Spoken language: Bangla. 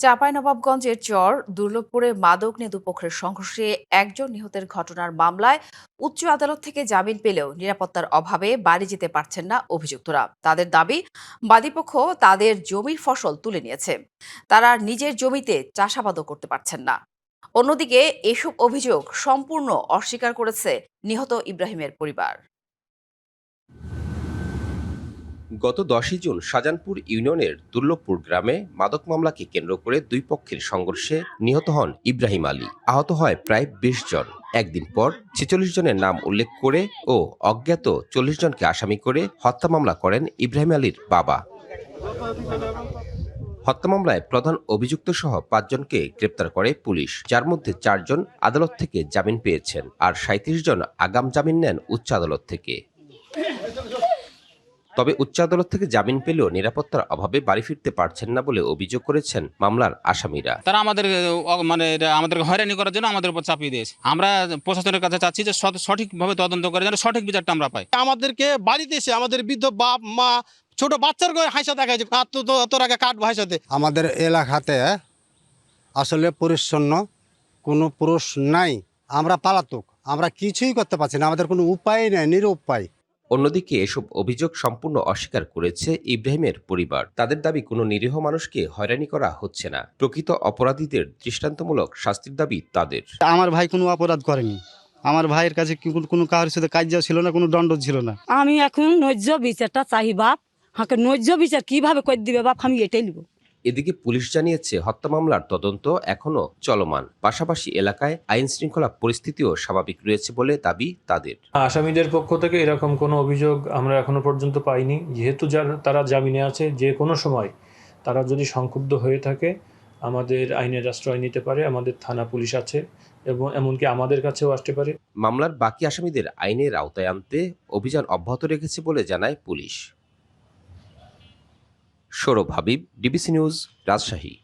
চাঁপাইনবাবগঞ্জের চর দুর্লভপুরে মাদক নিয়ে দুপক্ষের সংঘর্ষে একজন নিহতের ঘটনার মামলায় উচ্চ আদালত থেকে জামিন পেলেও নিরাপত্তার অভাবে বাড়ি যেতে পারছেন না অভিযুক্তরা। তাদের দাবি, বাদীপক্ষ তাদের জমির ফসল তুলে নিয়েছে, তারা নিজের জমিতে চাষাবাদও করতে পারছেন না। অন্যদিকে এসব অভিযোগ সম্পূর্ণ অস্বীকার করেছে নিহত ইব্রাহিমের পরিবার। গত 10ই জুন শাহজাহানপুর ইউনিয়নের দুর্লভপুর গ্রামে মাদক মামলাকে কেন্দ্র করে দুই পক্ষের সংঘর্ষে নিহত হন ইব্রাহিম আলী। আহত হয় প্রায় 20 জন। একদিন পর 46 জনের নাম উল্লেখ করে ও অজ্ঞাত 40 জনকে আসামি করে হত্যা মামলা করেন ইব্রাহিম আলীর বাবা। হত্যা মামলায় প্রধান অভিযুক্ত সহ 5 জনকে গ্রেপ্তার করে পুলিশ, যার মধ্যে 4 জন আদালত থেকে জামিন পেয়েছেন আর 37 জন আগাম জামিন নেন উচ্চ আদালত থেকে। তবে উচ্চ আদালত থেকে জামিন পেলেও নিরাপত্তার অভাবে বাড়ি ফিরতে পারছেন না বলে অভিযোগ করেছেন মামলার আসামিরা। তারা আমাদের হয়রানি করার জন্য আমাদের উপর চাপিয়ে দিয়েছে। আমরা প্রশাসনের কাছে চাচ্ছি যে সঠিকভাবে তদন্ত করে যেন সঠিক বিচারটা আমরা পাই। আমাদেরকে বাড়িতে এসে আমাদের বৃদ্ধ বাপ মা ছোট বাচ্চার গায়ে হাসা দেখায় যে তোর আগে কাঠ ভাইসাতে। আমাদের এলাকাতে আসলে পরিচ্ছন্ন কোনো পুরুষ নাই, আমরা পালাতক, আমরা কিছুই করতে পারছি না, আমাদের কোনো উপায় নেই, নিরুপায়। অন্যদিকে এসব অভিযোগ সম্পূর্ণ অস্বীকার করেছে ইব্রাহিমের পরিবার। তাদের দাবি, কোনো নিরীহ মানুষকে হয়রানি করা হচ্ছে না, প্রকৃত অপরাধীদের দৃষ্টান্তমূলক শাস্তির দাবি তাদের। আমার ভাই কোনো অপরাধ করেনি, আমার ভাইয়ের কাছে কোনো কারোর সাথে কাজ ছিল না, কোনো দণ্ড ছিল না। আমি এখন ন্যায্য বিচারটা চাই বাপ, হাঁকে ন্যায্য বিচার কিভাবে করে দিবে বাপ, আমি এটাই নিব। এদিকে পুলিশ জানিয়েছে হত্যা মামলার তদন্ত এখনো চলমান, পাশাপাশি এলাকায় আইন শৃঙ্খলা পরিস্থিতিও স্বাভাবিক রয়েছে বলে দাবি তাদের। আসামিদের পক্ষ থেকে এরকম কোনো অভিযোগ আমরা এখনো পর্যন্ত পাইনি। যেহেতু তারা জামিনে আছে, যে কোনো সময় তারা যদি সংক্ষুব্ধ হয়ে থাকে আমাদের আইনের আশ্রয় নিতে পারে, আমাদের থানা পুলিশ আছে এবং এমনকি আমাদের কাছেও আসতে পারে। মামলার বাকি আসামিদের আইনের আওতায় আনতে অভিযান অব্যাহত রেখেছে বলে জানায় police. Sourav Habib, DBC news, Rajshahi.